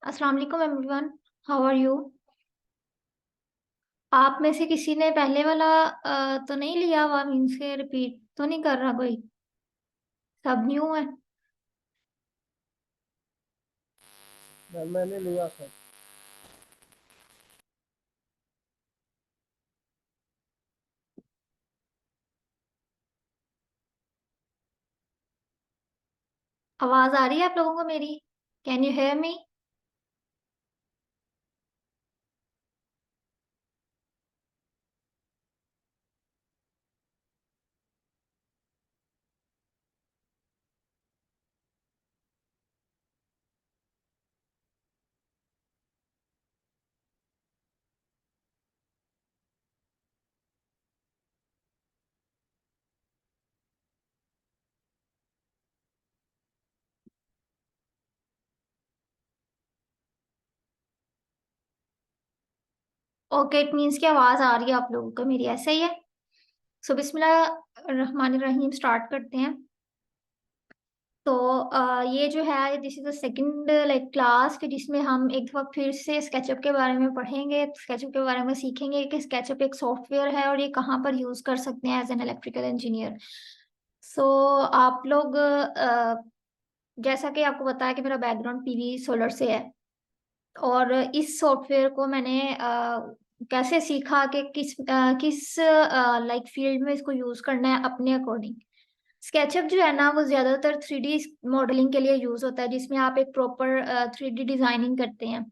अस्सलाम वालेकुम everyone. How are you? आप में से किसी ने पहले वाला तो नहीं लिया हुआ? मीन्स के रिपीट तो नहीं कर रहा कोई? सब न्यू है? मैंने लिया था। आवाज आ रही है आप लोगों को मेरी? Can you hear me? Okay, it means की आवाज आ रही है आप लोगों को मेरी, ऐसा ही है। सो बिस्मिल्लाह रहमान रहीम, स्टार्ट करते हैं। तो ये जो है, this is the second like class के जिसमें हम एक दफा फिर से स्केचअप के बारे में पढ़ेंगे, स्केचअप के बारे में सीखेंगे कि स्केचअप एक सॉफ्टवेयर है और ये कहाँ पर यूज कर सकते हैं एज एन इलेक्ट्रिकल इंजीनियर। सो आप लोग जैसा कि आपको पता है कि मेरा बैकग्राउंड पीवी सोलर से है, और इस सॉफ्टवेयर को मैंने कैसे सीखा कि किस लाइक फील्ड में इसको यूज करना है अपने अकॉर्डिंग। स्केचअप जो है ना, वो ज्यादातर 3D मॉडलिंग के लिए यूज होता है, जिसमें आप एक प्रॉपर 3D डिजाइनिंग करते हैं।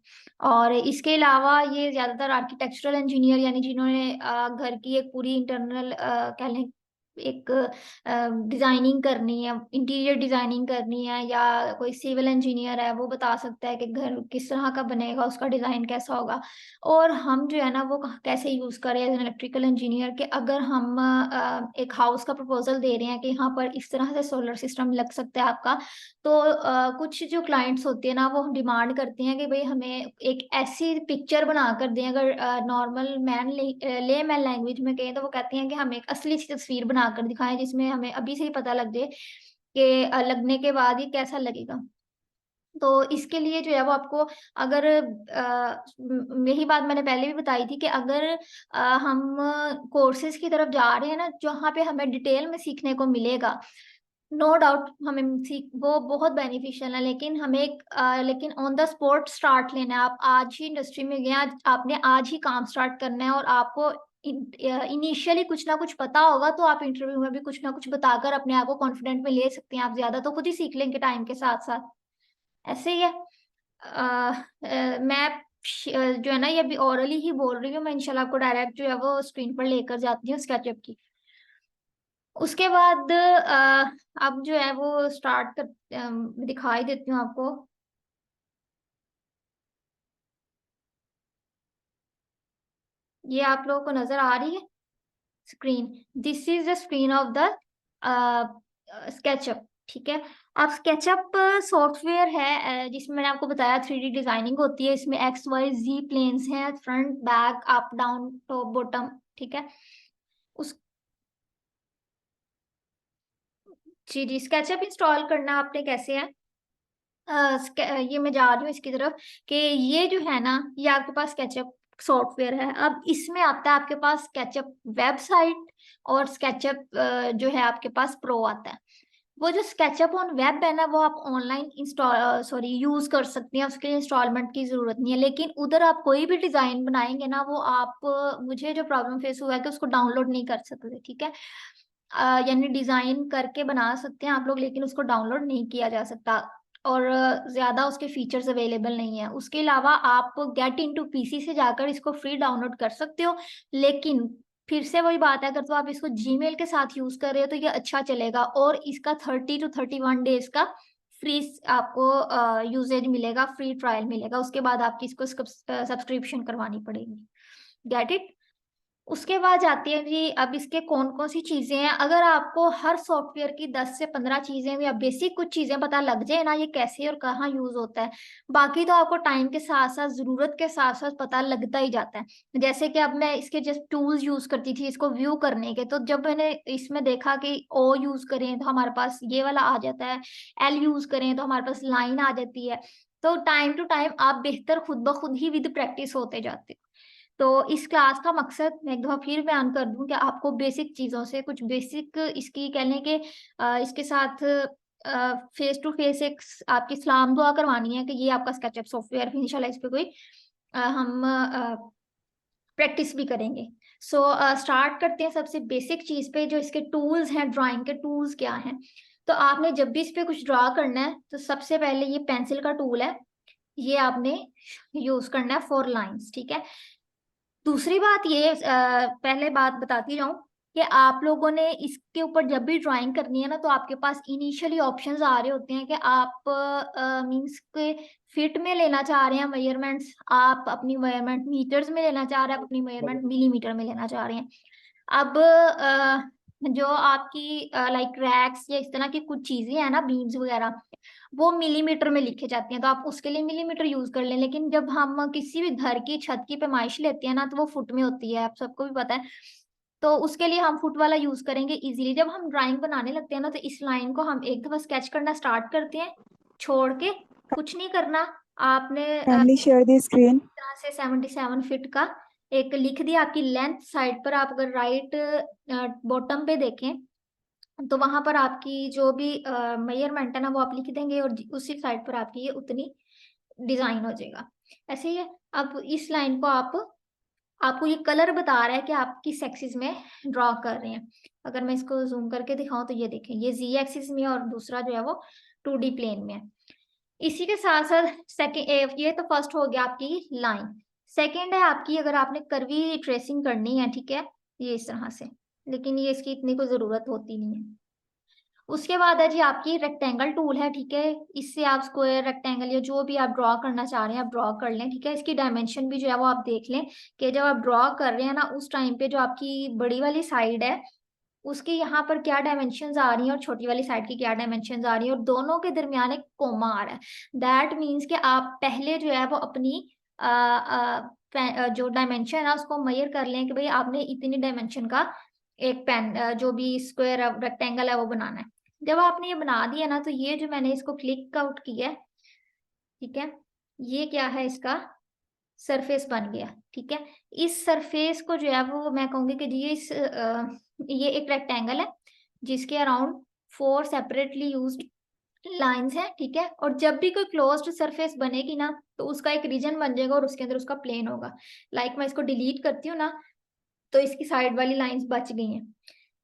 और इसके अलावा ये ज्यादातर आर्किटेक्चरल इंजीनियर, यानी जिन्होंने घर की एक पूरी इंटरनल कह लें एक डिजाइनिंग करनी है, इंटीरियर डिजाइनिंग करनी है, या कोई सिविल इंजीनियर है, वो बता सकता है कि घर किस तरह का बनेगा, उसका डिजाइन कैसा होगा। और हम जो है ना, वो कैसे यूज करें एज एन इलेक्ट्रिकल इंजीनियर, कि अगर हम एक हाउस का प्रपोजल दे रहे हैं कि यहाँ पर इस तरह से सोलर सिस्टम लग सकता है आपका, तो कुछ जो क्लाइंट्स होते हैं ना, वो डिमांड करते हैं कि भाई हमें एक ऐसी पिक्चर बना कर दें। अगर नॉर्मल ले मैन लैंग्वेज में कहें तो वो कहते हैं कि हमें एक असली सी तस्वीर बनाकर दिखाएं, जिसमें हमें अभी से ही पता लग जाए कि लगने के बाद ये कैसा लगेगा। तो इसके लिए जो है वो आपको, अगर यही बात मैंने पहले भी बताई थी कि अगर हम कोर्सेज की तरफ जा रहे हैं ना, जहाँ पे हमें डिटेल में सीखने को मिलेगा, नो डाउट हमें सीख वो बहुत बेनिफिशियल है, लेकिन हमें लेकिन ऑन द स्पॉट स्टार्ट लेना है। आप आज ही इंडस्ट्री में गए, आपने आज ही काम स्टार्ट करना है, और आपको इनिशियली कुछ ना कुछ पता होगा, तो आप इंटरव्यू में भी कुछ ना कुछ बताकर अपने आप को कॉन्फिडेंट में ले सकते हैं। आप ज्यादा तो खुद ही सीख लेंगे टाइम के साथ साथ, ऐसे ही है। मैं जो है ना, ये अभी ओरली ही बोल रही हूँ, मैं इंशाल्लाह आपको डायरेक्ट जो है वो स्क्रीन पर लेकर जाती हूँ स्केचअप की। उसके बाद अब जो है वो स्टार्ट कर दिखाई देती हूँ आपको। ये आप लोगों को नजर आ रही है screen? This is the screen of the SketchUp, ठीक है। अब स्केचअप सॉफ्टवेयर है जिसमें मैंने आपको बताया 3D डिजाइनिंग होती है। इसमें XYZ प्लेन्स हैं, front back up down top bottom, ठीक है। उस जी जी, स्केचअप इंस्टॉल करना आपने कैसे है? ये मैं जा रही हूँ इसकी तरफ, कि ये जो है ना, ये आपके पास स्केचअप सॉफ्टवेयर है। अब इसमें आता है आपके पास स्केचअप वेबसाइट, और स्केचअप जो है आपके पास प्रो आता है। वो जो स्केचअप ऑन वेब है ना, वो आप ऑनलाइन इंस्टॉल सॉरी यूज कर सकते हैं, उसके लिए इंस्टॉलमेंट की जरूरत नहीं है। लेकिन उधर आप कोई भी डिजाइन बनाएंगे ना, वो आप मुझे जो प्रॉब्लम फेस हुआ है कि उसको डाउनलोड नहीं कर सकते, ठीक है। यानी डिजाइन करके बना सकते हैं आप लोग, लेकिन उसको डाउनलोड नहीं किया जा सकता, और ज्यादा उसके फीचर्स अवेलेबल नहीं है। उसके अलावा आप गेट इनटू पीसी से जाकर इसको फ्री डाउनलोड कर सकते हो। लेकिन फिर से वही बात है, अगर तो आप इसको जीमेल के साथ यूज कर रहे हो तो ये अच्छा चलेगा, और इसका 30 to 31 डेज का फ्री आपको यूजेज मिलेगा, फ्री ट्रायल मिलेगा। उसके बाद आपकी इसको सब्सक्रिप्शन करवानी पड़ेगी। Get it? उसके बाद जाती है जी, अब इसके कौन कौन सी चीजें हैं। अगर आपको हर सॉफ्टवेयर की 10 से 15 चीजें या बेसिक कुछ चीजें पता लग जाए ना, ये कैसे और कहाँ यूज होता है, बाकी तो आपको टाइम के साथ साथ, जरूरत के साथ साथ पता लगता ही जाता है। जैसे कि अब मैं इसके जस्ट टूल्स यूज करती थी इसको व्यू करने के, तो जब मैंने इसमें देखा कि ओ यूज करें तो हमारे पास ये वाला आ जाता है, एल यूज करें तो हमारे पास लाइन आ जाती है। तो टाइम टू टाइम आप बेहतर खुद ब खुद ही विद प्रैक्टिस होते जाते हो। तो इस क्लास का मकसद मैं एक दफा फिर बयान कर दूं कि आपको बेसिक चीजों से कुछ बेसिक इसकी कह लें कि इसके साथ फेस टू फेस एक आपकी सलाम दुआ करवानी है कि ये आपका स्केचअप सॉफ्टवेयर फिर इंशाल्लाह इस पे कोई हम प्रैक्टिस भी करेंगे। सो स्टार्ट करते हैं सबसे बेसिक चीज पे, जो इसके टूल्स हैं, ड्राइंग के टूल्स क्या हैं। तो आपने जब भी इस पे कुछ ड्रा करना है तो सबसे पहले ये पेंसिल का टूल है, ये आपने यूज करना है फॉर लाइंस, ठीक है। दूसरी बात ये पहले बात बताती जाऊं कि आप लोगों ने इसके ऊपर जब भी ड्राइंग करनी है ना, तो आपके पास इनिशियली ऑप्शंस आ रहे होते हैं कि आप मींस के फिट में लेना चाह रहे हैं मेजरमेंट्स, आप अपनी मेजरमेंट मीटर्स में लेना चाह रहे हैं, अपनी मेजरमेंट मिलीमीटर में लेना चाह रहे हैं। अब जो आपकी लाइक रैक्स या इस तरह की कुछ चीजें हैं ना, बीम्स वगैरह, वो मिलीमीटर में लिखे जाती हैं, तो आप उसके लिए मिलीमीटर यूज कर लें। लेकिन जब हम किसी भी घर की छत की पैमाइश लेते हैं ना, तो वो फुट में होती है, आप सबको भी पता है। तो उसके लिए हम फुट वाला यूज करेंगे इजीली। जब हम ड्राइंग बनाने लगते हैं ना, तो इस लाइन को हम एक दफा स्केच करना स्टार्ट करते हैं, छोड़ के कुछ नहीं करना। आपने Kindly share the screen. तरह से 77 फीट का एक लिख दिया आपकी लेंथ साइड पर। आप अगर राइट बॉटम पे देखें तो वहां पर आपकी जो भी मेजरमेंट है ना, वो आप लिख देंगे और उसी साइड पर आपकी ये उतनी डिजाइन हो जाएगा। ऐसे ही है। अब इस लाइन को आपको ये कलर बता रहा है कि आप किस एक्सिस में ड्रॉ कर रहे हैं। अगर मैं इसको जूम करके दिखाऊं तो ये देखें, ये जी एक्सिस में है और दूसरा जो है वो 2D प्लेन में है। इसी के साथ साथ सेकेंड, ये तो फर्स्ट हो गया आपकी लाइन। सेकेंड है आपकी, अगर आपने कर्वी ट्रेसिंग करनी है, ठीक है, ये इस तरह से, लेकिन ये इसकी इतनी कोई जरूरत होती नहीं है। उसके बाद है जी आपकी रेक्टेंगल टूल है, ठीक है। इससे आप स्क्वायर, रेक्टेंगल या जो भी आप ड्रॉ करना चाह रहे हैं आप ड्रॉ कर लें, ठीक है। इसकी डायमेंशन भी जो है वो आप देख लें कि जब आप ड्रॉ कर रहे हैं ना, उस टाइम पे जो आपकी बड़ी वाली साइड है उसकी यहाँ पर क्या डायमेंशंस आ रही हैं और छोटी वाली साइड की क्या डायमेंशंस आ रही हैं, और दोनों के दरमियान एक कोमा आ रहा है। दैट मीन्स कि आप पहले जो है वो अपनी जो डायमेंशन है उसको मेजर कर लें कि भाई आपने इतनी डायमेंशन का एक पेन जो भी स्क्वायर रेक्टेंगल है वो बनाना है। जब आपने ये बना दिया ना, तो ये जो मैंने इसको क्लिक आउट किया है, ठीक है, ये क्या है, इसका सरफेस बन गया, ठीक है। इस सरफेस को जो है वो मैं कहूंगी कि ये एक रेक्टेंगल है जिसके अराउंड 4 सेपरेटली यूज्ड लाइंस हैं, ठीक है। और जब भी कोई क्लोज्ड सरफेस बनेगी ना, तो उसका एक रीजन बन जाएगा और उसके अंदर उसका प्लेन होगा। लाइक मैं इसको डिलीट करती हूँ ना, तो इसकी साइड वाली लाइंस बच गई हैं।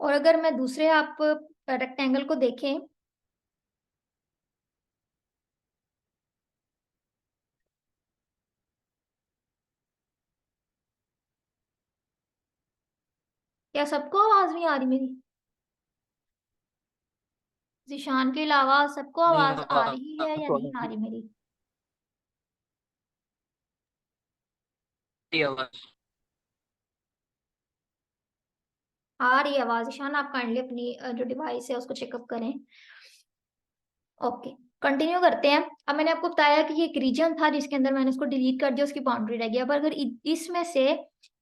और अगर मैं दूसरे आप रेक्टेंगल को देखें, क्या सबको आवाज नहीं आ रही मेरी? जिशान के अलावा सबको नहीं आवाज आ आ रही है या नहीं आ रही मेरी? रही आवाज। आ रही है आवाज। ईशान आप काइंडली अपनी जो डिवाइस है उसको चेकअप करें। ओके, कंटिन्यू करते हैं। अब मैंने आपको बताया कि ये एक रीजन था जिसके अंदर मैंने उसको डिलीट कर दिया, उसकी बाउंड्री रह गई। अब अगर इसमें से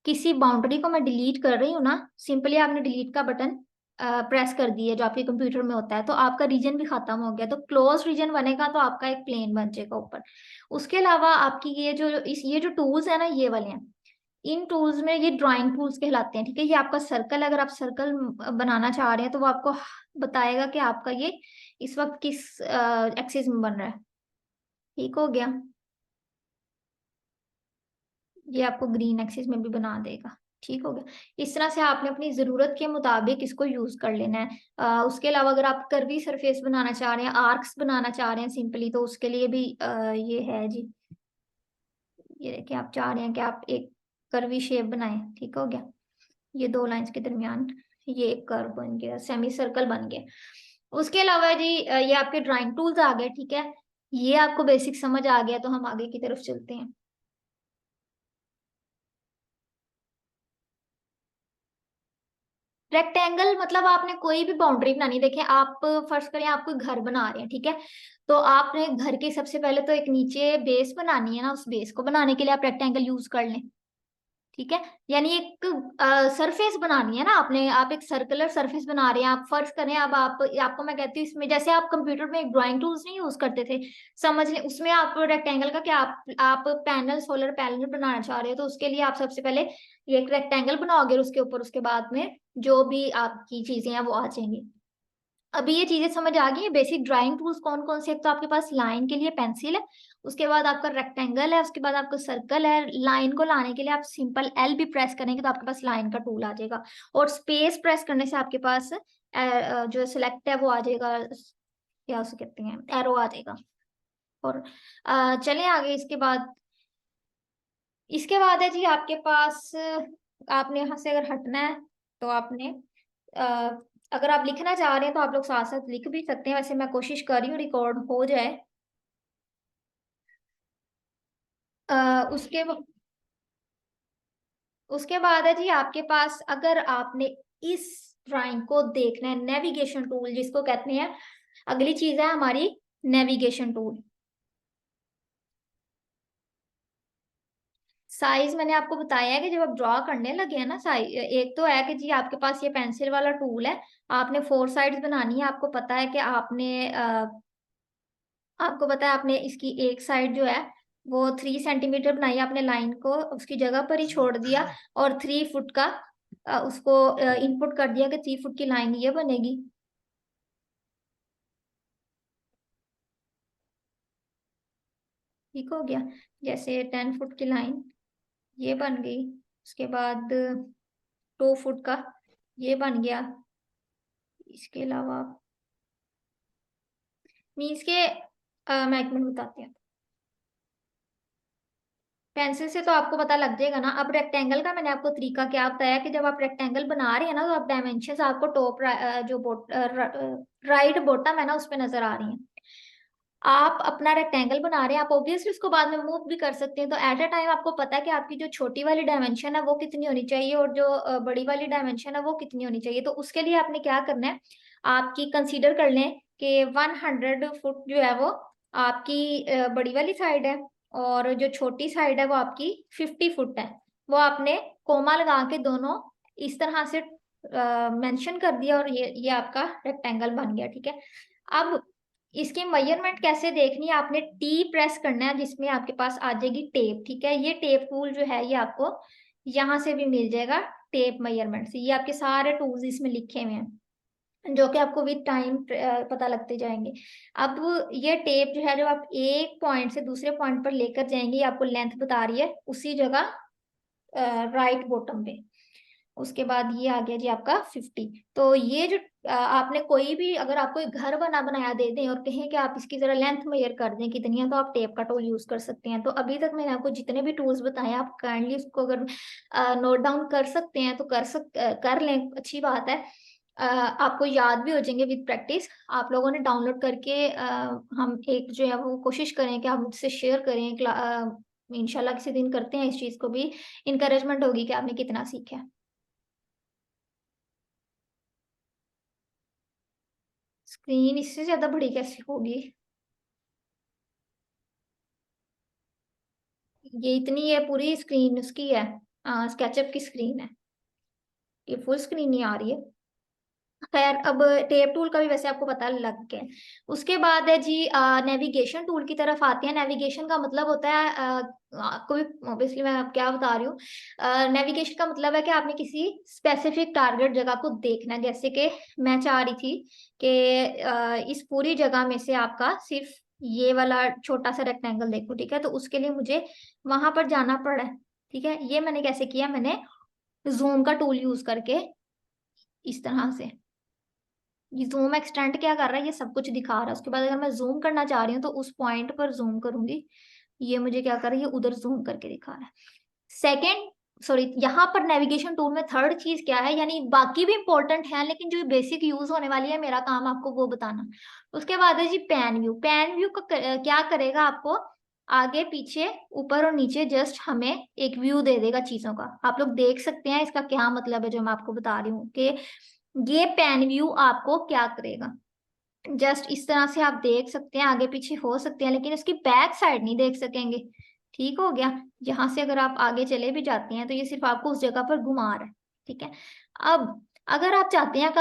किसी बाउंड्री को मैं डिलीट कर रही हूँ ना, सिंपली आपने डिलीट का बटन प्रेस कर दिया जो आपके कंप्यूटर में होता है, तो आपका रीजन भी खत्म हो गया। तो क्लोज रीजन बनेगा तो आपका एक प्लेन बन जाएगा ऊपर। उसके अलावा आपकी ये जो टूल्स है ना, ये वाले हैं। इन टूल्स में ये ड्राइंग टूल्स कहलाते हैं, ठीक है। ये आपका सर्कल, अगर आप सर्कल बनाना चाह रहे हैं तो वो आपको बताएगा कि आपका ये इस वक्त किस एक्सिस में बन रहा है। ठीक हो गया, ये आपको ग्रीन एक्सिस में भी बना देगा। ठीक हो गया। इस तरह से आपने अपनी जरूरत के मुताबिक इसको यूज कर लेना है। उसके अलावा अगर आप कर्वी सरफेस बनाना चाह रहे हैं, आर्क्स बनाना चाह रहे हैं सिंपली, तो उसके लिए भी ये है जी। ये देखिए, आप चाह रहे हैं कि आप एक कर्वी शेप बनाएं, ठीक हो गया। ये दो लाइंस के दरमियान ये एक कर्व बन गया, सेमी सर्कल बन गया। उसके अलावा जी ये आपके ड्राइंग टूल्स आ गए, ठीक है। ये आपको बेसिक समझ आ गया, तो हम आगे की तरफ चलते हैं। रेक्टेंगल मतलब आपने कोई भी बाउंड्री बनानी, देखें आप फर्स्ट करें, आप कोई घर बना रहे हैं, ठीक है। तो आपने घर के सबसे पहले तो एक नीचे बेस बनानी है ना, उस बेस को बनाने के लिए आप रेक्टेंगल यूज कर लें। ठीक है। यानी एक सरफेस बनानी है ना आपने, आप एक सर्कुलर सरफेस बना रहे हैं। आप फर्ज करें, अब आप आपको मैं कहती हूँ इसमें, जैसे आप कंप्यूटर में एक ड्राइंग टूल्स नहीं यूज करते थे, समझ लें उसमें आप रेक्टेंगल का क्या, आप पैनल, सोलर पैनल बनाना चाह रहे हो, तो उसके लिए आप सबसे पहले ये एक रेक्टेंगल बनाओगे और उसके ऊपर उसके बाद में जो भी आपकी चीजें हैं वो आ जाएंगी। अभी ये चीजें समझ आ गई है, बेसिक ड्राइंग टूल्स कौन कौन से। एक तो आपके पास लाइन के लिए पेंसिल है, उसके बाद आपका रेक्टेंगल है, उसके बाद आपका सर्कल है। लाइन को लाने के लिए आप सिंपल एल भी प्रेस करेंगे तो आपके पास लाइन का टूल आ जाएगा, और स्पेस प्रेस करने से आपके पास जो सिलेक्ट है वो आ जाएगा, क्या उसे कहते हैं, एरो आ जाएगा। और चलें आगे। इसके बाद है जी आपके पास, आपने यहाँ से अगर हटना है तो आपने अ, अगर आप लिखना चाह रहे हैं तो आप लोग साथ साथ लिख भी सकते हैं, वैसे मैं कोशिश कर रही हूँ रिकॉर्ड हो जाए। अ, उसके उसके बाद है जी आपके पास, अगर आपने इस ड्राइंग को देखना है, नेविगेशन टूल जिसको कहते हैं, अगली चीज है हमारी नेविगेशन टूल। साइज मैंने आपको बताया है कि जब आप ड्रॉ करने लगे हैं ना, साइज एक तो है कि जी आपके पास ये पेंसिल वाला टूल है, आपने फोर साइड्स बनानी है। आपको पता है कि आपको पता है आपने इसकी एक साइड जो है वो 3 सेंटीमीटर बनाई, आपने लाइन को उसकी जगह पर ही छोड़ दिया, और 3 फुट का उसको इनपुट कर दिया कि 3 फुट की लाइन ये बनेगी। ठीक हो गया। जैसे 10 फुट की लाइन ये बन गई, उसके बाद 2 फुट का ये बन गया। इसके अलावा मीन्स के मैं एक मिनट बताती हूँ। पेंसिल से तो आपको पता लग जाएगा ना। अब रेक्टेंगल का मैंने आपको तरीका क्या बताया कि जब आप रेक्टेंगल बना रहे हैं ना, तो आप डायमेंशन आपको जो राइट बॉटम है ना उस पे नजर आ रही हैं। आप अपना रेक्टेंगल बना रहे हैं, आप ऑब्वियसली उसको बाद में मूव भी कर सकते हैं, तो एट अ टाइम आपको पता है कि आपकी जो छोटी वाली डायमेंशन है वो कितनी होनी चाहिए और जो बड़ी वाली डायमेंशन है वो कितनी होनी चाहिए। तो उसके लिए आपने क्या करना है, आपकी कंसीडर कर लें कि 100 फुट जो है वो आपकी बड़ी वाली साइड है, और जो छोटी साइड है वो आपकी 50 फुट है। वो आपने कोमा लगा के दोनों इस तरह से मेंशन कर दिया, और ये आपका रेक्टेंगल बन गया। ठीक है। अब इसकी मेजरमेंट कैसे देखनी है, आपने टी प्रेस करना है जिसमें आपके पास आ जाएगी टेप। ठीक है। ये टेप टूल जो है ये आपको यहाँ से भी मिल जाएगा, टेप मेजरमेंट से। ये आपके सारे टूल्स इसमें लिखे हुए हैं जो कि आपको विद टाइम पता लगते जाएंगे। अब ये टेप जो है, जब आप एक पॉइंट से दूसरे पॉइंट पर लेकर जाएंगे, ये आपको लेंथ बता रही है उसी जगह राइट बॉटम पे। उसके बाद ये आ गया जी आपका 50। तो ये जो आपने कोई भी, अगर आपको एक घर बना बनाया दे दें और कहें कि आप इसकी जरा लेंथ मेजर कर दें कितनी है, तो आप टेप का टूल यूज कर सकते हैं। तो अभी तक मैंने आपको जितने भी टूल्स बताए आप काइंडली उसको अगर नोट डाउन कर सकते हैं तो कर लें, अच्छी बात है। आपको याद भी हो जाएंगे विद प्रैक्टिस। आप लोगों ने डाउनलोड करके हम एक जो है वो कोशिश करें कि आप मुझसे शेयर करें। इंशाल्लाह किसी दिन करते हैं इस चीज को भी, इंकरेजमेंट होगी कि आपने कितना सीखा है। स्क्रीन इससे ज्यादा बड़ी कैसे होगी, ये इतनी है पूरी स्क्रीन उसकी है, स्केचअप की स्क्रीन है, ये फुल स्क्रीन नहीं आ रही है। खैर, अब टेप टूल का भी वैसे आपको पता लग गया है। उसके बाद है जी नेविगेशन टूल की तरफ आते हैं। नेविगेशन का मतलब होता है आपको भी ऑब्वियसली मैं अब क्या बता रही हूँ, नेविगेशन का मतलब है कि आपने किसी स्पेसिफिक टारगेट जगह को देखना है। जैसे कि मैं चाह रही थी कि इस पूरी जगह में से आपका सिर्फ ये वाला छोटा सा रेक्टेंगल देखो। ठीक है। तो उसके लिए मुझे वहां पर जाना पड़ा है। ठीक है। ये मैंने कैसे किया, मैंने जूम का टूल यूज करके इस तरह से, ये जूम एक्सटेंड क्या कर रहा है, ये सब कुछ दिखा रहा है। उसके बाद अगर मैं जूम करना चाह रही हूँ तो उस पॉइंट पर जूम करूंगी, ये मुझे क्या कर रहा है, ये उधर जूम करके दिखा रहा है। सेकेंड, सॉरी, यहाँ पर नेविगेशन टूल में थर्ड चीज क्या है, यानी बाकी भी इंपॉर्टेंट है लेकिन जो बेसिक यूज होने वाली है, मेरा काम आपको वो बताना। उसके बाद है जी पैन व्यू। पैन व्यू का क्या करेगा, आपको आगे पीछे ऊपर और नीचे जस्ट हमें एक व्यू दे देगा चीजों का। आप लोग देख सकते हैं इसका क्या मतलब है जो मैं आपको बता रही हूँ कि ये पैन व्यू आपको क्या करेगा। जस्ट इस तरह से आप देख सकते हैं, आगे पीछे हो सकते हैं लेकिन इसकी बैक साइड नहीं देख सकेंगे। ठीक हो गया। यहाँ से अगर आप आगे चले भी जाते हैं तो ये सिर्फ आपको उस जगह पर घुमा रहा है। ठीक है। अब अगर आप चाहते हैं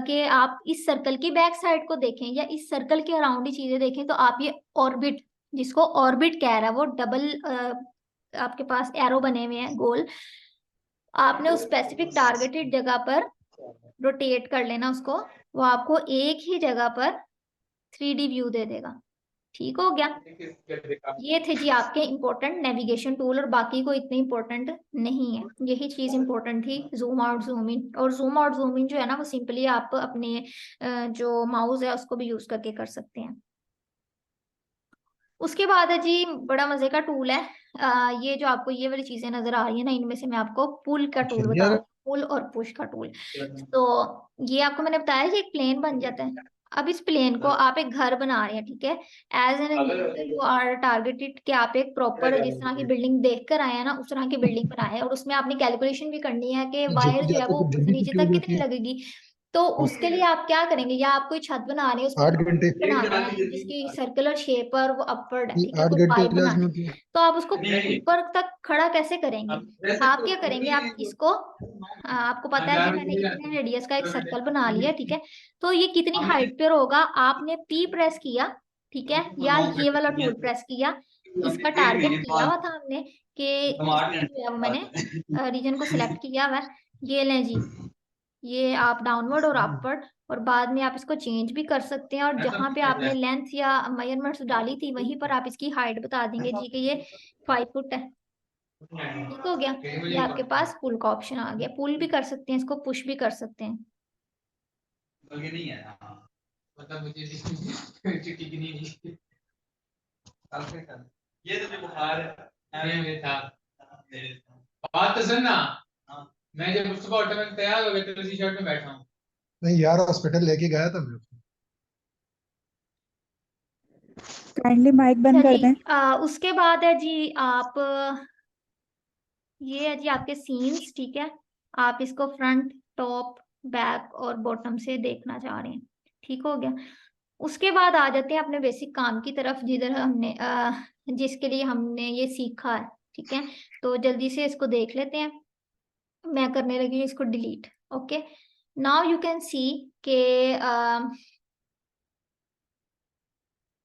कि आप इस सर्कल की बैक साइड को देखें या इस सर्कल के अराउंड ही चीजें देखें, तो आप ये ऑर्बिट, जिसको ऑर्बिट कह रहा है, वो डबल आपके पास एरो बने हुए हैं गोल, आपने उस स्पेसिफिक टारगेटेड जगह पर रोटेट कर लेना उसको। वो आपको एक ही जगह पर 3D व्यू दे देगा। ठीक हो गया। ये थे जी आपके इंपॉर्टेंट नेविगेशन टूल, और बाकी कोई इतने इंपॉर्टेंट नहीं है। यही चीज इंपॉर्टेंट थी, जूम आउट जूम इन। और जूम आउट जूम इन जो है ना, वो सिंपली आप अपने जो माउस है उसको भी यूज करके कर सकते हैं। उसके बाद है जी बड़ा मजे का टूल है। ये जो आपको ये वाली चीजें नजर आ रही है ना, इनमें से मैं आपको पुल का अच्छा टूल बता यार, रहा हूँ, पुल और पुश का टूल। तो ये आपको मैंने बताया कि एक प्लेन बन जाता है। अब इस प्लेन को आप एक घर बना रहे हैं, ठीक है। As an example you are targeted कि आप एक प्रॉपर जिस तरह की बिल्डिंग देख कर आए हैं ना, उस तरह की बिल्डिंग बनाए, और उसमें आपने कैलकुलेशन भी करनी है कि जब वायर जो है जाते वो तो ऊपर से जल्दी नीचे छुट्टी हो तक जाती कितनी है। लगेगी। तो हाँ, उसके लिए आप क्या करेंगे, या आप कोई छत बना रहे हैं, उसमें 8 घंटे। बनाना है जिसकी सर्कुलर शेप और वो अपवर्ड है, ये ठीक है, 8 घंटे कोई पाइप क्लास में बनानी है। होती है। तो आप उसको ऊपर तक खड़ा कैसे करेंगे। आप क्या करेंगे, आप इसको आपको पता है जी मैंने इतने रेडियस का एक सर्कल बना लिया, ठीक है। तो ये कितनी हाइट पर होगा, आपने पी प्रेस किया, ठीक है, या ये वाला टूल प्रेस किया। इसका टारगेट किया हुआ था हमने कि इसमें जो है वो मैंने रीजन को सिलेक्ट किया हुआ है। ये लें जी, ये आप डाउनवर्ड और अपवर्ड, और बाद में आप इसको चेंज भी कर सकते हैं, और जहां पे आपने लेंथ या मेजरमेंट्स डाली थी वहीं पर आप इसकी हाइट बता देंगे जी कि ये 5 फुट है। ठीक हो गया। ये आपके पास पुल का ऑप्शन आ गया, पुल भी कर सकते हैं इसको, पुश भी कर सकते हैं। बात तो सुनना। मैं जब सुबह ऑटोमेटिक तैयार हो गया तो इसी शर्ट में बैठा हूँ। नहीं यार, हॉस्पिटल लेके गया था मैं उसको। काइंडली माइक अच्छा बंद कर जी, दें। उसके बाद है जी आप ये है जी आपके सीन्स, ठीक है। आप इसको फ्रंट, टॉप, बैक और बॉटम से देखना चाह रहे हैं। ठीक हो गया। उसके बाद आ जाते हैं अपने बेसिक काम की तरफ, जिधर हमने जिसके लिए हमने ये सीखा है, ठीक है। तो जल्दी से इसको देख लेते हैं। मैं करने लगी हूँ इसको delete. Okay, now you can see के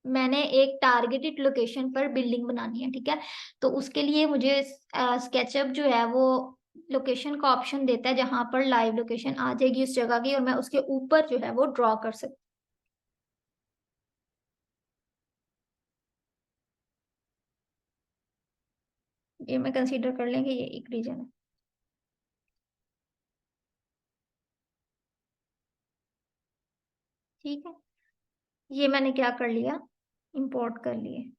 मैंने एक टारगेटेड लोकेशन पर बिल्डिंग बनानी है, ठीक है। तो उसके लिए मुझे स्केचअप जो है वो लोकेशन का ऑप्शन देता है, जहां पर लाइव लोकेशन आ जाएगी उस जगह की, और मैं उसके ऊपर जो है वो ड्रॉ कर सकती हूँ। ये मैं कंसीडर कर लेंगे, ये एक रीजन है। ठीक है, ये मैंने क्या कर लिया, इंपोर्ट कर लिए।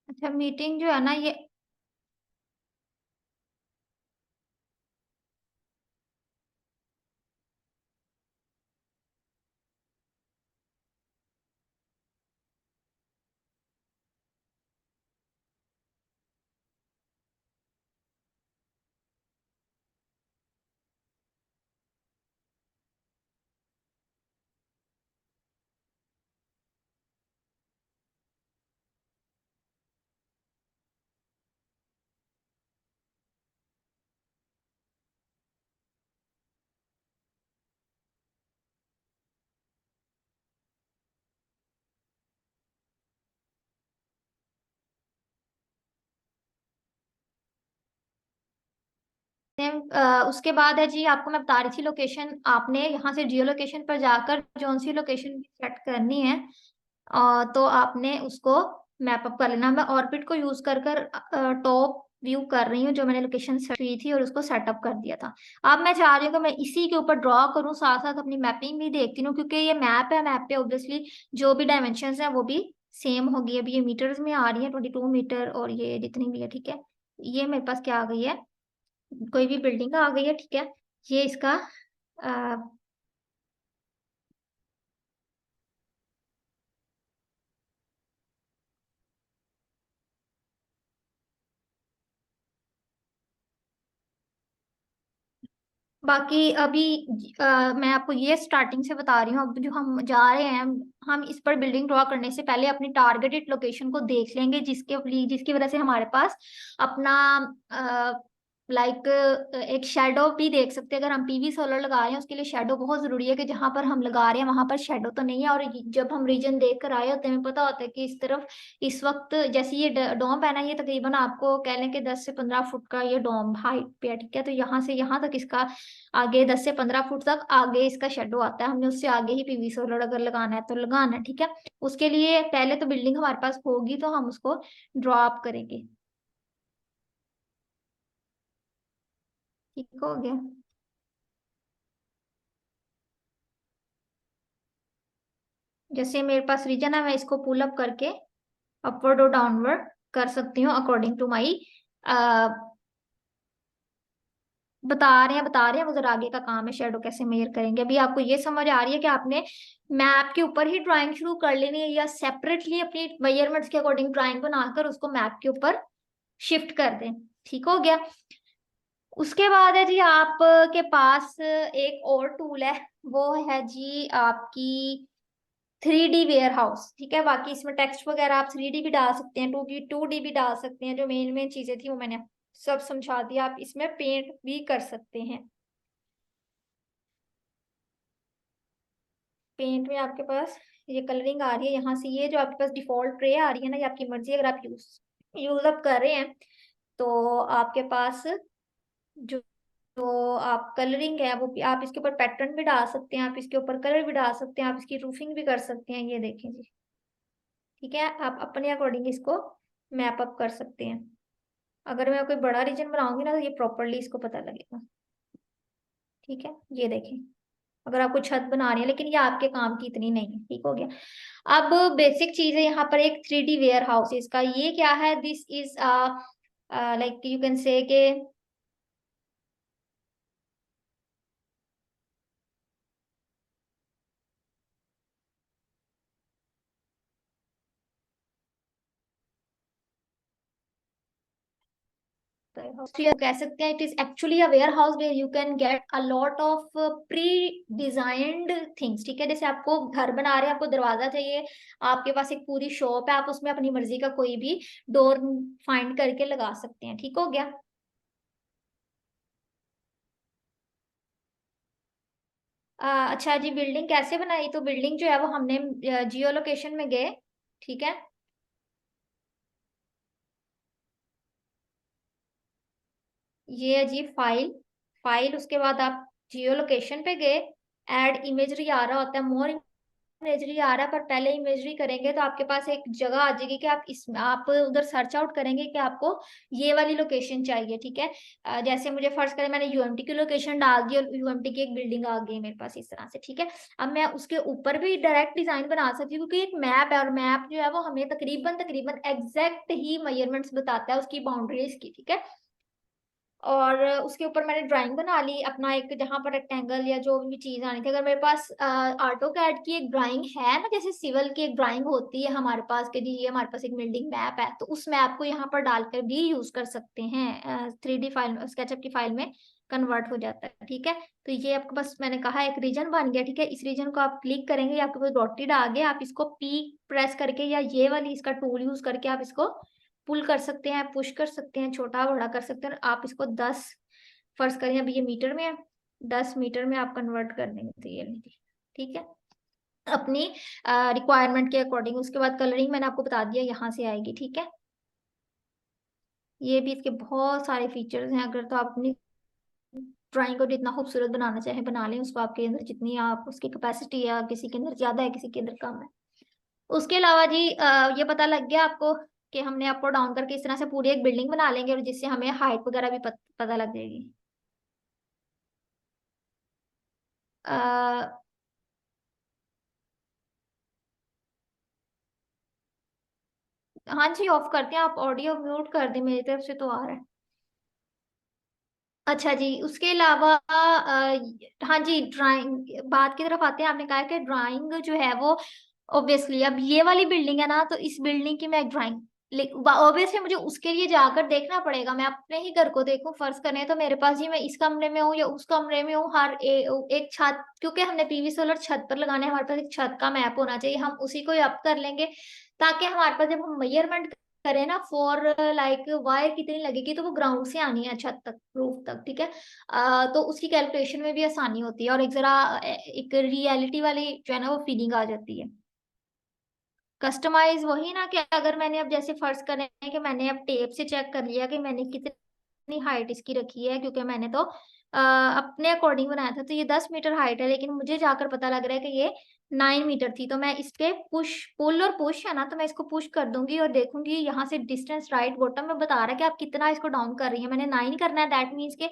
अच्छा, मीटिंग जो है ना ये उसके बाद है जी, आपको मैं बता रही थी लोकेशन, आपने यहाँ से जियो लोकेशन पर जाकर जो सी लोकेशन सेट करनी है, तो आपने उसको मैप अप कर लेना। मैं ऑर्बिट को यूज कर टॉप व्यू कर रही हूँ, जो मैंने लोकेशन सेट की थी और उसको सेटअप कर दिया था। अब मैं चाह रही हूँ कि मैं इसी के ऊपर ड्रॉ करूँ, साथ साथ अपनी मैपिंग भी देखती हूँ, क्योंकि ये मैप है, मैप पे ऑब्वियसली जो भी डायमेंशन है वो भी सेम होगी। अभी ये मीटर्स में आ रही है, 22 मीटर, और ये जितनी भी है, ठीक है। ये मेरे पास क्या आ गई है, कोई भी बिल्डिंग आ गई है, ठीक है। ये इसका आ, बाकी अभी मैं आपको ये स्टार्टिंग से बता रही हूँ। अब जो हम जा रहे हैं, हम इस पर बिल्डिंग ड्रॉ करने से पहले अपनी टारगेटेड लोकेशन को देख लेंगे, जिसकी वजह से हमारे पास अपना लाइक एक शेडो भी देख सकते हैं। अगर हम पीवी सोलर लगा रहे हैं, उसके लिए शेडो बहुत जरूरी है कि जहां पर हम लगा रहे हैं वहां पर शेडो तो नहीं है। और जब हम रीजन देख कर आए होते हैं, हमें पता होता है कि इस तरफ इस वक्त जैसे ये डोम है ना, ये तकरीबन आपको कह लें कि 10 से 15 फुट का ये डोम हाइट पे है, ठीक है। तो यहाँ से यहाँ तक इसका आगे 10 से 15 फुट तक आगे इसका शेडो आता है। हमने उससे आगे ही पीवी सोलर अगर लगाना है तो लगाना है, ठीक है। उसके लिए पहले तो बिल्डिंग हमारे पास होगी, तो हम उसको ड्रॉ अप करेंगे। ठीक हो गया। जैसे मेरे पास रीजन है, मैं इसको पुल अप करके अपवर्ड और डाउनवर्ड कर सकती हूँ अकॉर्डिंग टू माई बता रहे हैं वो जरा आगे का काम है, शेडो कैसे मेजर करेंगे। अभी आपको ये समझ आ रही है कि आपने मैप के ऊपर ही ड्राइंग शुरू कर लेनी है, या सेपरेटली अपनी मेजरमेंट्स के अकॉर्डिंग ड्राइंग बनाकर उसको मैप के ऊपर शिफ्ट कर दें। ठीक हो गया। उसके बाद है जी आपके पास एक और टूल है, वो है जी आपकी 3D वेयर हाउस, ठीक है। बाकी इसमें टेक्स्ट वगैरह आप 3D भी डाल सकते हैं, 2D भी डाल सकते हैं। जो मेन मेन चीजें थी वो मैंने सब समझा दिया। आप इसमें पेंट भी कर सकते हैं। पेंट में आपके पास ये कलरिंग आ रही है यहाँ से, ये जो आपके पास डिफॉल्ट ट्रे आ रही है ना, ये आपकी मर्जी, अगर आप यूज अप कर रहे हैं तो आपके पास जो तो आप कलरिंग है वो आप इसके ऊपर पैटर्न भी डाल सकते हैं, आप इसके ऊपर कलर भी डाल सकते हैं, आप इसकी रूफिंग भी कर सकते हैं। ये देखें जी, ठीक है। आप अपने अकॉर्डिंग इसको मैप अप कर सकते हैं। अगर मैं कोई बड़ा रीजन बनाऊंगी ना, तो ये प्रॉपरली इसको पता लगेगा, ठीक है। ये देखें, अगर आपको छत बनानी है, लेकिन ये आपके काम की इतनी नहीं है। ठीक हो गया। अब बेसिक चीज है यहाँ पर एक 3D वेयर हाउस। इसका ये क्या है, this is like you can say के कह सकते हैं, it is actually a warehouse where you can get a lot of pre designed things, ठीक है। जैसे आपको घर बना रहे हैं, आपको दरवाजा चाहिए, आपके पास एक पूरी शॉप है, आप उसमें अपनी मर्जी का कोई भी डोर फाइंड करके लगा सकते हैं। ठीक हो गया। अच्छा जी, बिल्डिंग कैसे बनाई, तो बिल्डिंग जो है वो हमने जियो लोकेशन में गए, ठीक है। ये है जी फाइल, फाइल उसके बाद आप जियो लोकेशन पे गए, ऐड इमेजरी आ रहा होता है, मोर इमेजरी आ रहा है, पर पहले इमेजरी करेंगे तो आपके पास एक जगह आ जाएगी कि आप उधर सर्च आउट करेंगे कि आपको ये वाली लोकेशन चाहिए, ठीक है। जैसे मुझे फर्ज करें मैंने यूएमटी की लोकेशन डाल दी और यूएमटी की एक बिल्डिंग आ गई मेरे पास इस तरह से, ठीक है। अब मैं उसके ऊपर भी डायरेक्ट डिजाइन बना सकती हूँ, क्योंकि एक मैप है, और मैप जो है वो हमें तकरीबन तकरीबन एग्जैक्ट ही मेजरमेंट्स बताता है उसकी बाउंड्रीज की, ठीक है। और उसके ऊपर मैंने ड्राइंग बना ली अपना एक, जहां पर रेक्टेंगल या जो भी चीज आनी थी। अगर मेरे पास ऑटो कैड की एक ड्राइंग है ना, जैसे सिविल की एक ड्राइंग होती है हमारे पास कि जी ये हमारे पास एक बिल्डिंग मैप है, तो उस मैप को यहाँ पर डालकर भी यूज कर सकते हैं। 3D फाइल, स्केचअप की फाइल में कन्वर्ट हो जाता है, ठीक है। तो ये आपके पास मैंने कहा एक रीजन बन गया, ठीक है। इस रीजन को आप क्लिक करेंगे, आपके पास डॉटेड आ गया, आप इसको पी प्रेस करके या ये वाली इसका टूल यूज करके आप इसको पुल कर सकते हैं, पुश कर सकते हैं, छोटा बड़ा कर सकते हैं। आप इसको 10 फर्ज करें, अभी ये मीटर में है, 10 मीटर में आप कन्वर्ट कर देंगे तो ये लीजिए, ठीक है, अपनी रिक्वायरमेंट के अकॉर्डिंग। उसके बाद कलरिंग मैंने आपको बता दिया यहाँ से आएगी, ठीक है। ये भी इसके बहुत सारे फीचर्स हैं, अगर तो आप अपनी ड्राइंग को जितना खूबसूरत बनाना चाहे बना लें उसको, आपके अंदर जितनी आप उसकी कैपेसिटी है, किसी के अंदर ज्यादा है, किसी के अंदर कम है। उसके अलावा जी ये पता लग गया आपको कि हमने अप और डाउन करके इस तरह से पूरी एक बिल्डिंग बना लेंगे, और जिससे हमें हाइट वगैरह भी पता लग जाएगी। अ, हाँ जी, ऑफ करते हैं, आप ऑडियो म्यूट कर दें, मेरी तरफ से तो आ रहा है। अच्छा जी, उसके अलावा हाँ जी, ड्राइंग बात की तरफ आते हैं। आपने कहा कि ड्राइंग जो है वो ऑब्वियसली, अब ये वाली बिल्डिंग है ना, तो इस बिल्डिंग की मैं एक ड्राइंग ऑब्वियसली मुझे उसके लिए जाकर देखना पड़ेगा। मैं अपने ही घर को देखूं फर्ज करें तो मेरे पास ही, मैं इस कमरे में हूँ या उस कमरे में हूँ, एक छत, क्योंकि हमने पीवी सोलर छत पर लगाने हैं, हमारे पास एक छत का मैप होना चाहिए, हम उसी को ही अप कर लेंगे, ताकि हमारे पास जब हम मेजरमेंट करें ना फॉर लाइक वायर कितनी लगेगी, तो वो ग्राउंड से आनी है छत तक, रूफ तक, ठीक है। तो उसकी कैलकुलेशन में भी आसानी होती है, और एक जरा एक रियलिटी वाली जो है ना वो फीलिंग आ जाती है। कस्टमाइज वही ना, कि अगर मैंने अब जैसे फर्ज करें कि मैंने अब टेप से चेक कर लिया कि मैंने कितनी हाइट इसकी रखी है, क्योंकि मैंने तो अपने अकॉर्डिंग बनाया था, तो ये 10 मीटर हाइट है, लेकिन मुझे जाकर पता लग रहा है कि ये 9 मीटर थी, तो मैं इसके पुश पुल और पुश है ना, तो मैं इसको पुश कर दूंगी और देखूंगी यहाँ से डिस्टेंस राइट बॉटम में बता रहा है कि आप कितना इसको डाउन कर रही है। मैंने 9 करना है, दैट मीन्स के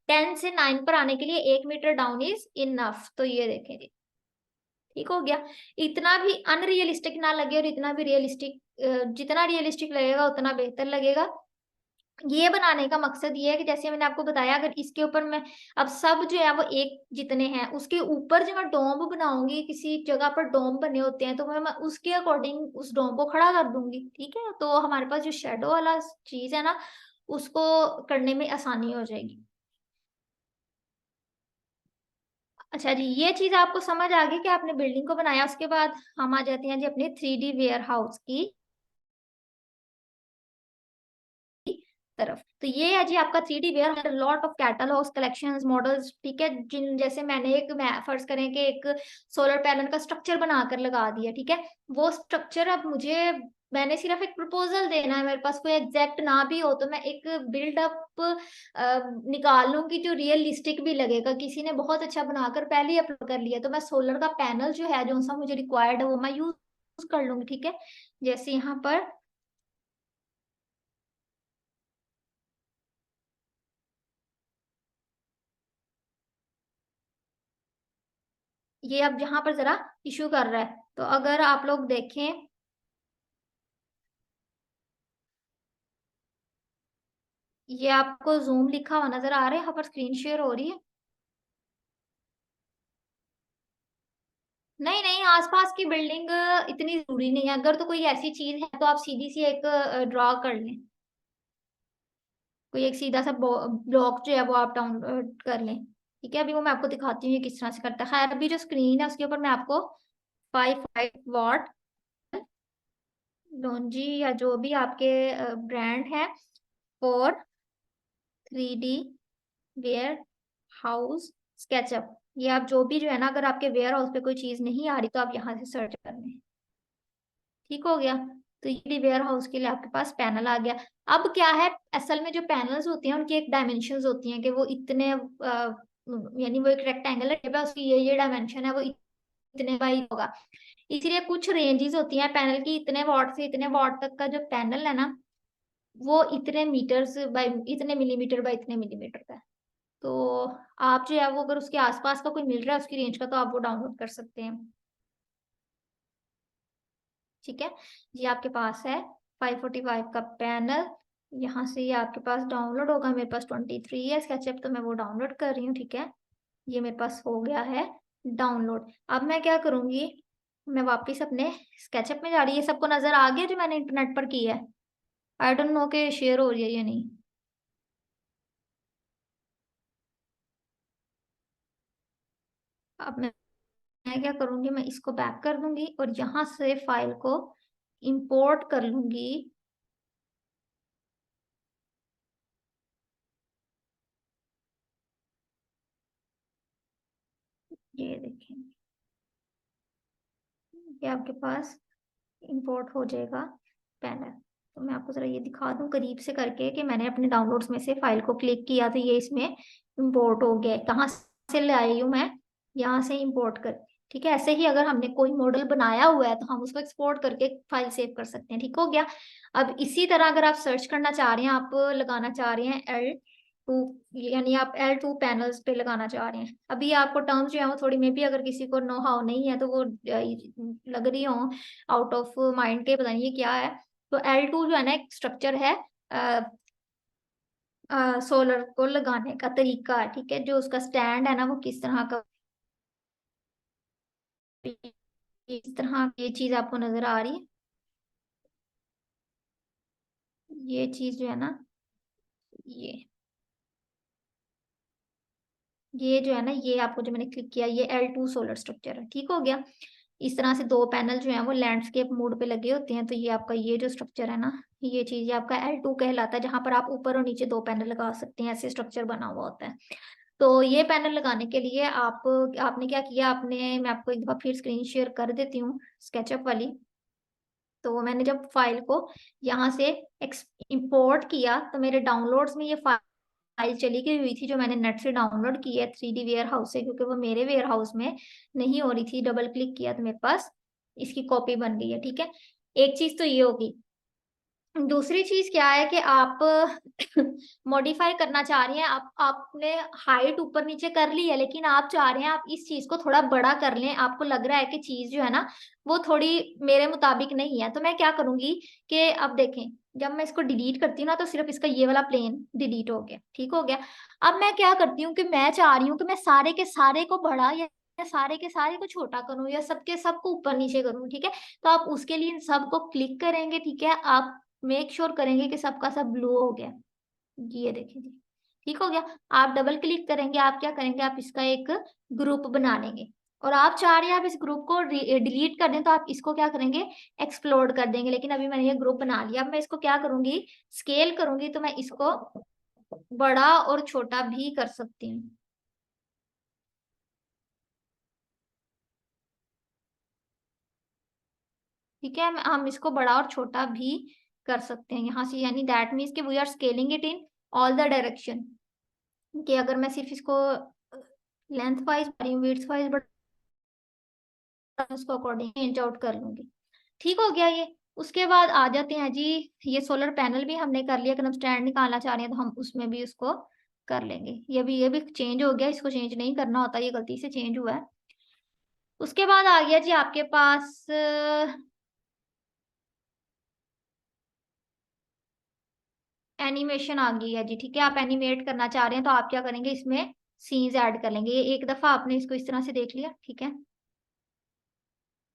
10 से 9 पर आने के लिए 1 मीटर डाउन इज इनफ। तो ये देखें जी, ठीक हो गया। इतना भी अनरियलिस्टिक ना लगे और इतना भी रियलिस्टिक, जितना रियलिस्टिक लगेगा उतना बेहतर लगेगा। ये बनाने का मकसद ये है कि जैसे मैंने आपको बताया, अगर इसके ऊपर मैं अब सब जो है वो एक जितने हैं, उसके ऊपर जो मैं डोम बनाऊंगी, किसी जगह पर डोम बने होते हैं, तो मैं उसके अकॉर्डिंग उस डोम को खड़ा कर दूंगी, ठीक है। तो हमारे पास जो शेडो वाला चीज है ना, उसको करने में आसानी हो जाएगी। अच्छा जी, ये चीज आपको समझ आ गई कि आपने बिल्डिंग को बनाया। उसके बाद हम आ जाते हैं जी अपने 3D वेयर हाउस की तरफ। तो ये है जी आपका 3D ware, lot of catalogues, collections, models, ठीक है। जिन जैसे मैंने एक, मैं फर्ज करें कि एक सोलर पैनल का स्ट्रक्चर बनाकर लगा दिया, ठीक है। वो स्ट्रक्चर अब मुझे, मैंने सिर्फ एक प्रपोजल देना है, मेरे पास कोई एग्जैक्ट ना भी हो, तो मैं एक बिल्डअप निकाल लूंगी जो रियलिस्टिक भी लगेगा। किसी ने बहुत अच्छा बनाकर पहले ही अपलोड कर लिया, तो मैं सोलर का पैनल जो है, जो सा मुझे रिक्वायर्ड है वो मैं यूज कर लूंगी, ठीक है। जैसे यहाँ पर ये अब यहाँ पर जरा इशू कर रहा है, तो अगर आप लोग देखें, ये आपको जूम लिखा हुआ नजर आ रहा है, यहाँ पर स्क्रीन शेयर हो रही है। नहीं नहीं, आसपास की बिल्डिंग इतनी जरूरी नहीं है, अगर तो कोई ऐसी चीज है तो आप सीधी सी एक ड्रॉ कर लें, कोई एक सीधा सा ब्लॉक जो है वो आप डाउनलोड कर लें, ठीक है। अभी वो मैं आपको दिखाती हूँ ये किस तरह से करता है। खैर, अभी जो स्क्रीन है उसके ऊपर मैं आपको 5 5 वॉट लॉन्जी या जो भी आपके ब्रांड है for 3D ware house SketchUp, ये आप जो भी जो है ना, अगर आपके वेयर हाउस पे कोई चीज नहीं आ रही तो आप यहाँ से सर्च कर लें, ठीक हो गया। तो ये वेयर हाउस के लिए आपके पास पैनल आ गया। अब क्या है, असल में जो पैनल्स होती हैं उनकी एक डायमेंशंस होती हैं कि वो इतने यानी वो एक रेक्टेंगुलर शेप है, उसकी ये डायमेंशन है, वो इतने बाई होगा। इसीलिए कुछ रेंजेस होती हैं पैनल की, इतने वॉट से इतने वॉट तक का जो पैनल है ना, वो इतने मीटर्स बाई इतने मिलीमीटर बाई इतने मिलीमीटर का है। तो आप जो है वो अगर उसके आसपास का कोई मिल रहा है उसकी रेंज का, तो आप वो डाउनलोड कर सकते हैं, ठीक है। ये आपके पास है 545 का पैनल, यहाँ से ये आपके पास डाउनलोड होगा। मेरे पास 23 है स्केचअप, तो मैं वो डाउनलोड कर रही हूँ, ठीक है। ये मेरे पास हो गया है डाउनलोड। अब मैं क्या करूंगी, मैं वापस अपने स्केचअप में जा रही है। सबको नजर आ गया जो मैंने इंटरनेट पर की है? आई डोंट नो कि शेयर हो रही है या नहीं। अब मैं क्या करूंगी, मैं इसको बैक कर दूंगी और यहाँ से फाइल को इंपोर्ट कर लूंगी। ये देखें, ये आपके पास इंपोर्ट हो जाएगा पैनल। तो मैं आपको जरा ये दिखा दूं करीब से करके कि मैंने अपने डाउनलोड्स में से फाइल को क्लिक किया तो ये इसमें इंपोर्ट हो गया है। कहाँ से ले आई हूँ मैं, यहाँ से इंपोर्ट कर। ठीक है, ऐसे ही अगर हमने कोई मॉडल बनाया हुआ है तो हम उसको एक्सपोर्ट करके फाइल सेव कर सकते हैं। ठीक हो गया। अब इसी तरह अगर आप सर्च करना चाह रहे हैं, आप लगाना चाह रहे हैं L2, यानी आप L2 पैनल्स पे लगाना चाह रहे हैं। अभी आपको टर्म्स जो है वो थोड़ी में भी अगर किसी को नो हाउ नहीं है तो वो लग रही हो आउट ऑफ माइंड के, पता नहीं ये क्या है। तो L2 जो है ना एक स्ट्रक्चर है सोलर को लगाने का तरीका है। ठीक है, जो उसका स्टैंड है ना वो किस तरह का, इस तरह ये चीज आपको नजर आ रही है। ये चीज जो है ना, ये जो है ना, ये आपको जो मैंने क्लिक किया ये L2 सोलर स्ट्रक्चर है। ठीक हो गया। इस तरह से दो पैनल जो है वो लैंडस्केप मोड पे लगे होते हैं। तो ये आपका ये जो स्ट्रक्चर है ना, ये चीज ये आपका L2 कहलाता है, जहां पर आप ऊपर और नीचे दो पैनल लगा सकते हैं। ऐसे स्ट्रक्चर बना हुआ होता है। तो ये पैनल लगाने के लिए आपने क्या किया, आपने, मैं आपको एक दफा फिर स्क्रीन शेयर कर देती हूँ स्केचअप वाली। तो मैंने जब फाइल को यहाँ से इंपोर्ट किया तो मेरे डाउनलोड्स में ये फाइल चली गई हुई थी जो मैंने नेट से डाउनलोड की है 3D वेयर हाउस से, क्योंकि वो मेरे वेयर हाउस में नहीं हो रही थी। डबल क्लिक किया तो मेरे पास इसकी कॉपी बन गई है। ठीक है, एक चीज तो ये होगी। दूसरी चीज क्या है कि आप मॉडिफाई करना चाह रही हैं, आपने हाइट ऊपर नीचे कर ली है, लेकिन आप चाह रहे हैं आप इस चीज को थोड़ा बड़ा कर लें। आपको लग रहा है कि चीज जो है ना वो थोड़ी मेरे मुताबिक नहीं है। तो मैं क्या करूंगी कि अब देखें, जब मैं इसको डिलीट करती हूँ ना तो सिर्फ इसका ये वाला प्लेन डिलीट हो गया। ठीक हो गया। अब मैं क्या करती हूँ कि मैं चाह रही हूँ कि मैं सारे के सारे को बड़ा या सारे के सारे को छोटा करूं या सबके सबको ऊपर नीचे करूं। ठीक है, तो आप उसके लिए इन सबको क्लिक करेंगे। ठीक है, आप मेक श्योर करेंगे कि सबका सब ब्लू हो गया। ये देखिए जी, ठीक हो गया। आप डबल क्लिक करेंगे, आप क्या करेंगे, आप इसका एक ग्रुप बना लेंगे। और आप चाह रहे हैं आप इस ग्रुप को डिलीट कर दें तो आप इसको क्या करेंगे, एक्सप्लोड कर देंगे। लेकिन अभी मैंने ये ग्रुप बना लिया। अब मैं इसको क्या करूंगी, स्केल करूंगी। तो मैं इसको बड़ा और छोटा भी कर सकती हूँ। ठीक है, हम इसको बड़ा और छोटा भी कर सकते हैं यहाँ से। यानी दैट मीन्स कि we are scaling it in all the direction. कि अगर मैं सिर्फ इसको लेंथ वाइज विड्थ वाइज उसको अकॉर्डिंग चेंज आउट कर लूंगी। ठीक हो गया ये। उसके बाद आ जाते हैं जी, ये सोलर पैनल भी हमने कर लिया। अगर हम स्टैंड निकालना चाह रहे हैं तो हम उसमें भी उसको कर लेंगे। ये भी चेंज हो गया, इसको चेंज नहीं करना होता, ये गलती से चेंज हुआ है। उसके बाद आ गया जी आपके पास एनिमेशन आ गई है जी। ठीक है, आप एनिमेट करना चाह रहे हैं तो आप क्या करेंगे, इसमें सीन्स ऐड कर लेंगे। ये एक दफा आपने इसको इस तरह से देख लिया। ठीक है,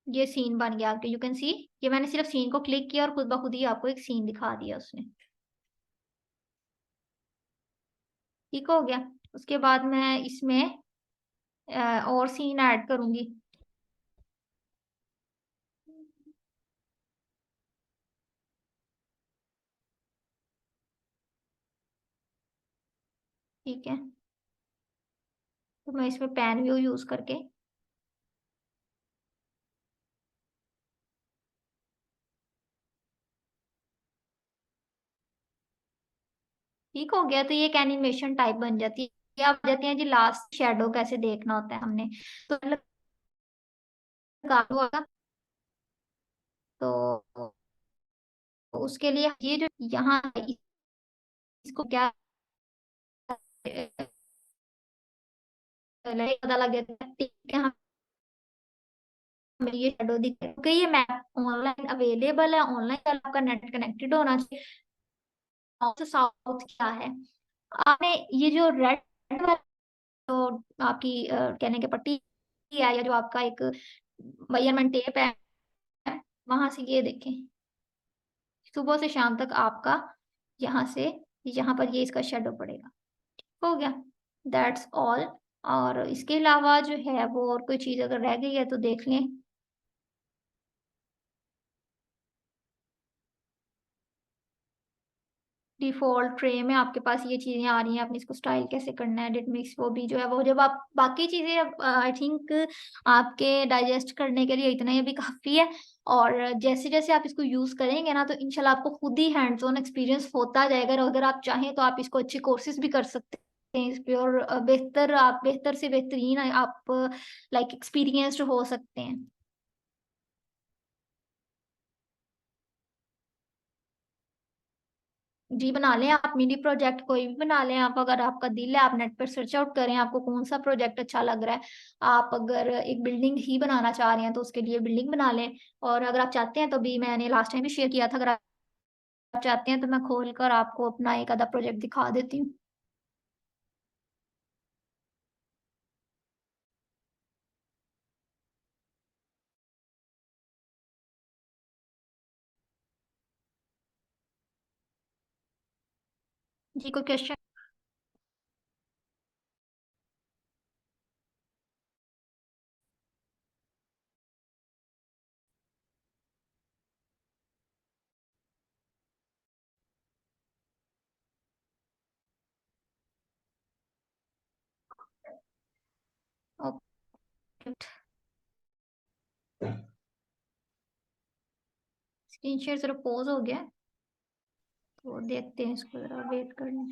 ये सीन बन गया आपके, यू कैन सी। ये मैंने सिर्फ सीन को क्लिक किया और खुद ब खुद ही आपको एक सीन दिखा दिया उसने। ठीक हो गया। उसके बाद मैं इसमें और सीन ऐड करूंगी। ठीक है, तो मैं इसमें पैन व्यू यूज करके, ठीक हो गया। तो ये एक एनिमेशन टाइप बन जाती है। अब जाते हैं जी लास्ट, शेडो कैसे देखना होता है हमने। तो लगा हुआ, तो उसके लिए ये जो यहाँ इसको क्या पता लग गया था, ठीक है, हमें ये शेडो दिख रहा है क्योंकि ये मैप ऑनलाइन अवेलेबल है। ऑनलाइन आपका नेट कनेक्टेड होना चाहिए। नॉर्थ साउथ क्या है, आपने ये जो रेड, तो आपकी कहने के पट्टी है या जो आपका एक मेजरमेंट टेप है, वहां से ये देखें, सुबह से शाम तक आपका यहाँ से यहाँ पर ये इसका शेडो पड़ेगा। हो गया, दैट्स ऑल। और इसके अलावा जो है वो और कोई चीज अगर रह गई है तो देख लें। डिफॉल्ट ट्रे में आपके पास ये चीजें आ रही हैं, आपने इसको स्टाइल कैसे करना है, डिट मिक्स, वो भी जो है वो जब आप बाकी चीजें आई थिंक आपके डाइजेस्ट करने के लिए इतना ही भी काफी है। और जैसे जैसे आप इसको यूज करेंगे ना तो इंशाल्लाह आपको खुद ही हैंड्स ऑन एक्सपीरियंस होता जाएगा, और अगर आप चाहें तो आप इसको अच्छे कोर्सेज भी कर सकते हैं इस पे, और बेहतर से बेहतरीन आप लाइक एक्सपीरियंस्ड हो सकते हैं। जी बना लें आप, मिनी प्रोजेक्ट कोई भी बना लें आप, अगर आपका दिल है आप नेट पर सर्च आउट करें आपको कौन सा प्रोजेक्ट अच्छा लग रहा है। आप अगर एक बिल्डिंग ही बनाना चाह रहे हैं तो उसके लिए बिल्डिंग बना लें, और अगर आप चाहते हैं तो भी मैंने लास्ट टाइम भी शेयर किया था, अगर आप चाहते हैं तो मैं खोल कर आपको अपना एक आधा प्रोजेक्ट दिखा देती हूँ। जी कोई क्वेश्चन? ओके, स्क्रीन शेयर जरा पॉज हो गया, तो देखते हैं इसको, जरा वेट करना।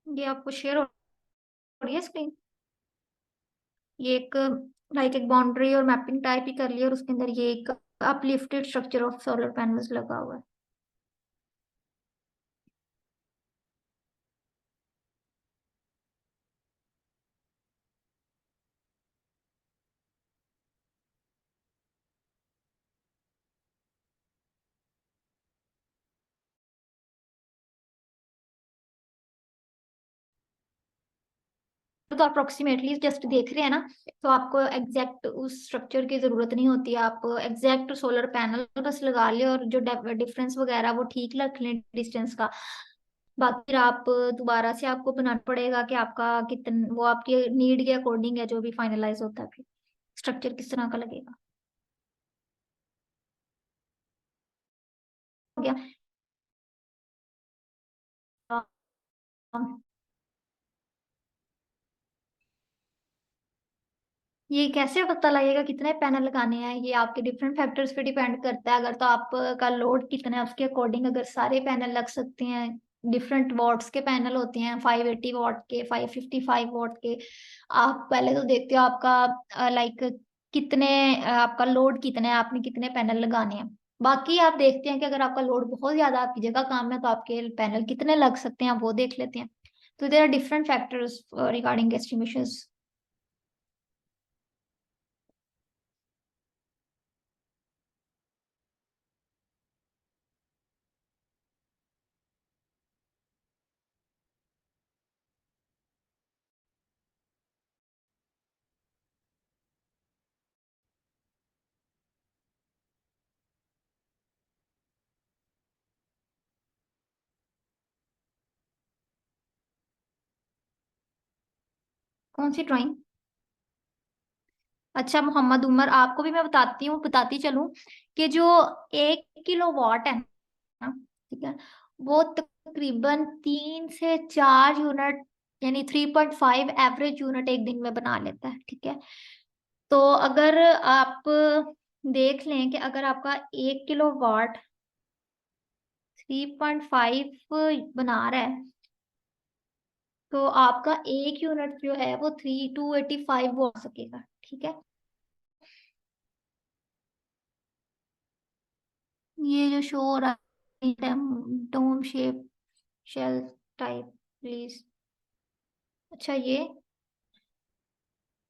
ये आपको शेयर हो रही है स्क्रीन? ये एक लाइक एक बाउंड्री और मैपिंग टाइप ही कर लिया, और उसके अंदर ये एक uplifted structure of solar panels लगा हुआ है। तो अप्रोक्सीमेटली जस्ट देख रहे हैं ना, तो आपको एग्जैक्ट उस स्ट्रक्चर की जरूरत नहीं होती, आप एग्जैक्ट सोलर पैनल बस लगा ले, और जो डिफरेंस वगैरह वो ठीक रख लें डिस्टेंस का। बाकी फिर आप दोबारा से आपको बनाना पड़ेगा कि आपका कितना, वो आपके नीड के अकॉर्डिंग है जो भी फाइनलाइज होता है, फिर स्ट्रक्चर किस तरह का लगेगा। हो गया। ये कैसे पता लगेगा कितने पैनल लगाने हैं, ये आपके डिफरेंट फैक्टर्स पे डिपेंड करता है। अगर तो आपका लोड कितना है उसके अकॉर्डिंग अगर सारे पैनल लग सकते हैं। डिफरेंट वॉट्स के पैनल होते हैं, 580 वॉट के, 555 वॉट के। आप पहले तो देखते हो आपका लाइक कितने आपका लोड कितना है, आपने कितने पैनल लगाने हैं। बाकी आप देखते हैं कि अगर आपका लोड बहुत ज्यादा आपकी जगह काम है तो आपके पैनल कितने लग सकते हैं, आप वो देख लेते हैं। तो there are different factors regarding estimations. कौन सी ड्राइंग? अच्छा मोहम्मद उमर, आपको भी मैं बताती चलूं कि जो 1 किलो वाट है ना, ठीक है, वो तकरीबन 3 से 4 यूनिट, यानी 3.5 एवरेज यूनिट एक दिन में बना लेता है, ठीक है। तो अगर आप देख लें कि अगर आपका 1 किलो वाट 3.5 बना रहा है, तो आपका एक यूनिट जो है वो 285 वो आ सकेगा, ठीक है। ये जो शो हो रहा है dome shape shell type please, अच्छा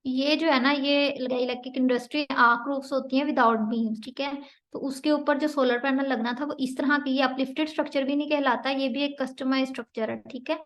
ये जो है ना, ये इलेक्ट्रिक इंडस्ट्री आर्क रूफ्स होती हैं विदाउट बीम्स, ठीक है। तो उसके ऊपर जो सोलर पैनल लगना था वो इस तरह की, ये अपलिफ्टेड स्ट्रक्चर भी नहीं कहलाता, ये भी एक कस्टमाइज स्ट्रक्चर है, ठीक है।